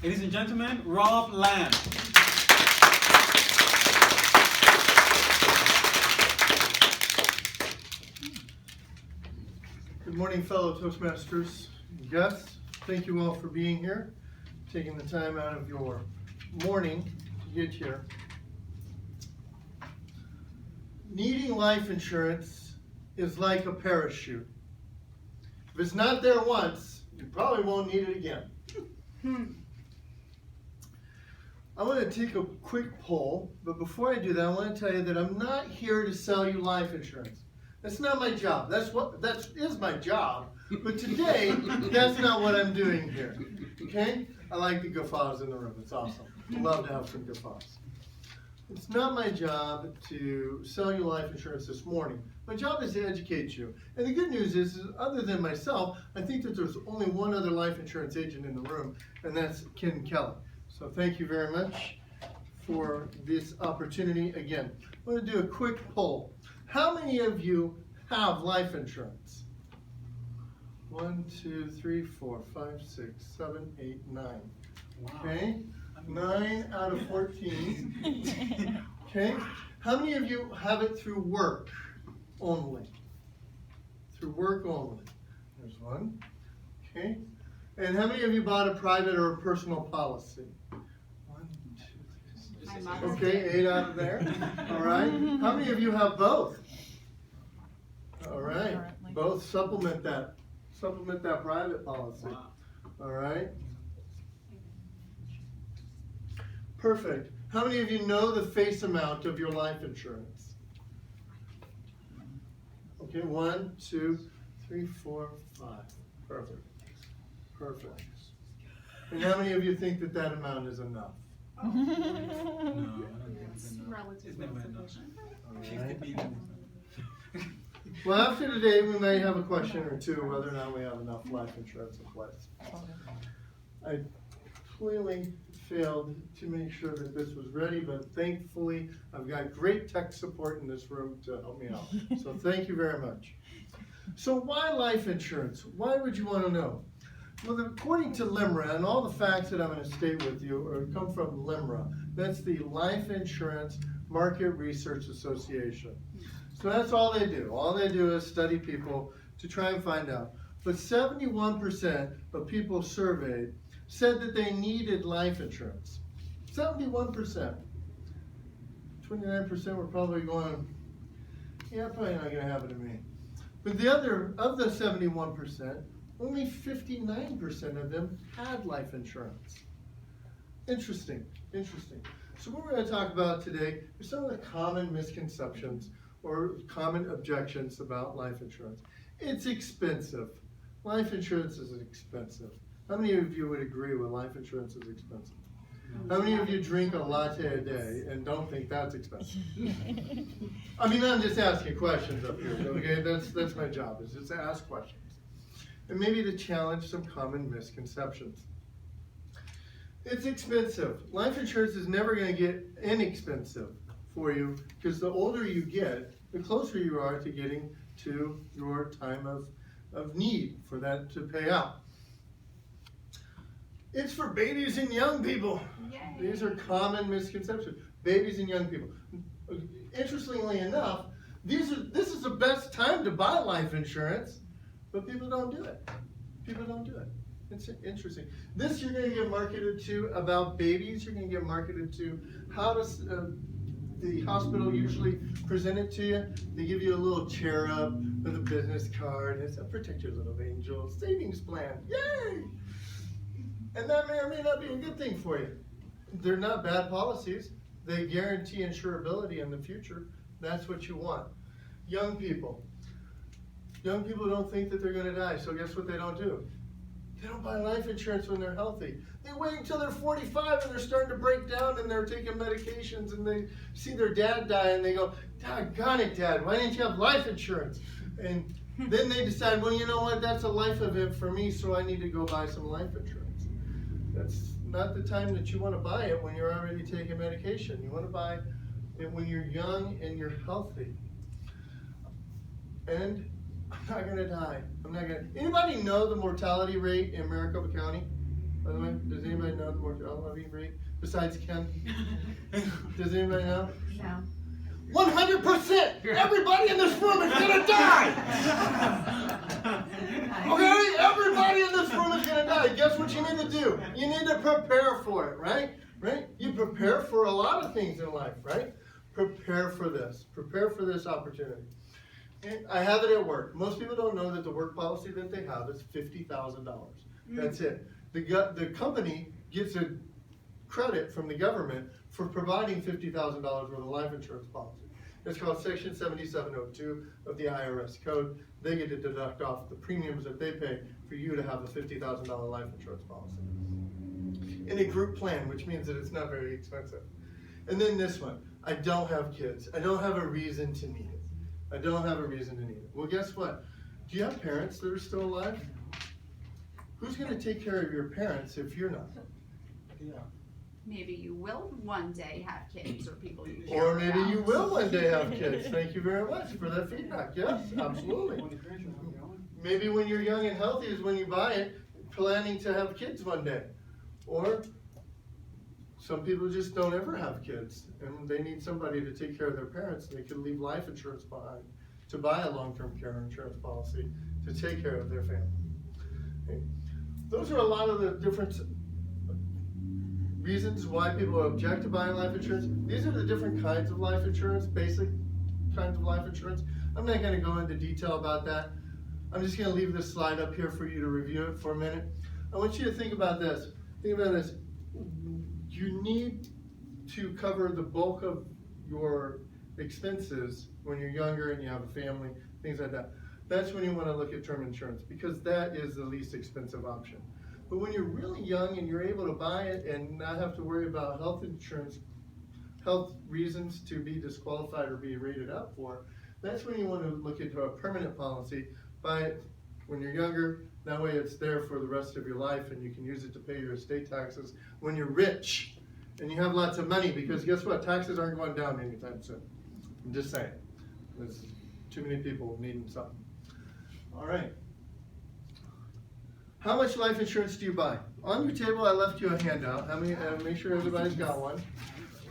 Ladies and gentlemen, Rob Lamb. Good morning, fellow Toastmasters and guests. Thank you all for being here, taking the time out of your morning to get here. Needing life insurance is like a parachute. If it's not there once, you probably won't need it again. I want to take a quick poll, but before I do that, I want to tell you that I'm not here to sell you life insurance. That's not my job. That is my job, but today, that's not what I'm doing here. Okay? I like the guffaws in the room. It's awesome. I love to have some guffaws. It's not my job to sell you life insurance this morning. My job is to educate you. And the good news is other than myself, I think that there's only one other life insurance agent in the room, and that's Ken Kelly. So thank you very much for this opportunity. Again, I'm going to do a quick poll. How many of you have life insurance? 1, 2, 3, 4, 5, 6, 7, 8, 9. Wow. Okay? 9 out of 14. Okay? How many of you have it through work only? Through work only. There's one. Okay? And how many of you bought a private or a personal policy? 1, 2, 3. Okay, 8 out of there. All right. How many of you have both? All right. Both supplement that. Supplement that private policy. Wow. All right. Perfect. How many of you know the face amount of your life insurance? Okay, 1, 2, 3, 4, 5. Perfect. Perfect. And how many of you think that that amount is enough? No, I don't think it's enough. It's never enough. All right. Well, after today, we may have a question or two whether or not we have enough life insurance in place. I clearly failed to make sure that this was ready, but thankfully, I've got great tech support in this room to help me out. So thank you very much. So why life insurance? Why would you want to know? Well, according to LIMRA, and all the facts that I'm going to state with you come from LIMRA. That's the Life Insurance Market Research Association. So that's all they do. All they do is study people to try and find out. But 71% of people surveyed said that they needed life insurance. 71%. 29% were probably going, yeah, probably not going to happen to me. But the other, of the 71%, only 59% of them had life insurance. Interesting, interesting. So what we're going to talk about today are some of the common misconceptions or common objections about life insurance. It's expensive. Life insurance is expensive. How many of you would agree with life insurance is expensive? How many of you drink a latte a day and don't think that's expensive? I mean, I'm just asking questions up here, okay? That's my job, is just to ask questions. And maybe to challenge some common misconceptions. It's expensive. Life insurance is never going to get inexpensive for you because the older you get, the closer you are to getting to your time of need for that to pay out. It's for babies and young people. Yay. These are common misconceptions. Babies and young people. Interestingly enough, this is the best time to buy life insurance, but people don't do it. People don't do it. It's interesting. This you're going to get marketed to about babies. You're going to get marketed to how does the hospital usually present it to you. They give you a little cherub with a business card. It's a protect your little angel savings plan. Yay! And that may or may not be a good thing for you. They're not bad policies. They guarantee insurability in the future. That's what you want. Young people. Young people don't think that they're going to die, so guess what they don't do? They don't buy life insurance when they're healthy. They wait until they're 45 and they're starting to break down and they're taking medications and they see their dad die and they go, "Doggone it, Dad, why didn't you have life insurance?" And then they decide, well, you know what, that's a life event for me, so I need to go buy some life insurance. That's not the time that you want to buy it when you're already taking medication. You want to buy it when you're young and you're healthy. And I'm not going to die. I'm not going to. Anybody know the mortality rate in Maricopa County? By the way, does anybody know one more. I'll have you read. Besides Ken, does anybody know? No. 100%. Everybody in this room is gonna die. Okay, everybody in this room is gonna die. Guess what you need to do? You need to prepare for it, right? Right? You prepare for a lot of things in life, right? Prepare for this. Prepare for this opportunity. I have it at work. Most people don't know that the work policy that they have is $50,000. That's it. The company gets a credit from the government for providing $50,000 worth of life insurance policy. It's called Section 7702 of the IRS code. They get to deduct off the premiums that they pay for you to have a $50,000 life insurance policy. In a group plan, which means that it's not very expensive. And then this one, I don't have kids. I don't have a reason to need it. I don't have a reason to need it. Well, guess what? Do you have parents that are still alive? Who's going to take care of your parents if you're not? Yeah. Maybe you will one day have kids or people you care Or maybe about. you will one day have kids. Thank you very much for that feedback. Yes, absolutely. Maybe when you're young and healthy is when you buy it, planning to have kids one day. Or some people just don't ever have kids and they need somebody to take care of their parents and they can leave life insurance behind to buy a long-term care insurance policy to take care of their family. Okay. Those are a lot of the different reasons why people object to buying life insurance. These are the different kinds of life insurance, basic kinds of life insurance. I'm not going to go into detail about that. I'm just going to leave this slide up here for you to review it for a minute. I want you to think about this. Think about this. You need to cover the bulk of your expenses when you're younger and you have a family, things like that. That's when you want to look at term insurance because that is the least expensive option. But when you're really young and you're able to buy it and not have to worry about health insurance, health reasons to be disqualified or be rated out for, that's when you want to look into a permanent policy. Buy it when you're younger. That way it's there for the rest of your life and you can use it to pay your estate taxes when you're rich and you have lots of money because guess what? Taxes aren't going down anytime soon. I'm just saying. There's too many people needing something. All right. How much life insurance do you buy? On your table I left you a handout. How many? Make sure everybody's got one.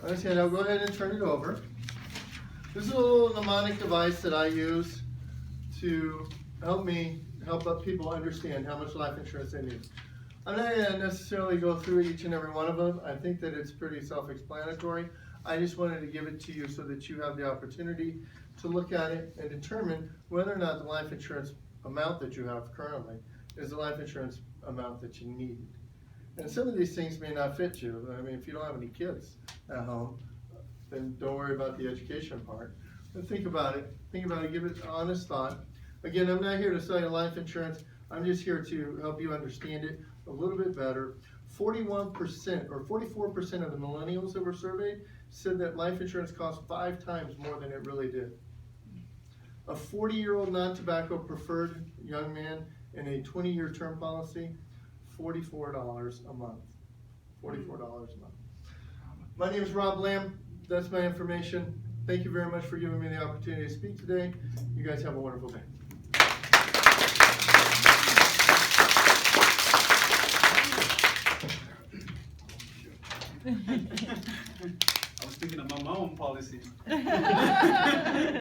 On this handout, go ahead and turn it over. This is a little mnemonic device that I use to help people understand how much life insurance they need. I'm not going to necessarily go through each and every one of them. I think that it's pretty self-explanatory. I just wanted to give it to you so that you have the opportunity to look at it and determine whether or not the life insurance amount that you have currently is the life insurance amount that you need. And some of these things may not fit you. I mean, if you don't have any kids at home, then don't worry about the education part. But think about it, give it honest thought. Again, I'm not here to sell you life insurance. I'm just here to help you understand it a little bit better. 41% or 44% of the millennials that were surveyed said that life insurance cost 5 times more than it really did. A 40-year-old non-tobacco preferred young man in a 20-year term policy, $44 a month. $44 a month. My name is Rob Lamb. That's my information. Thank you very much for giving me the opportunity to speak today. You guys have a wonderful day. I was thinking of my own policy.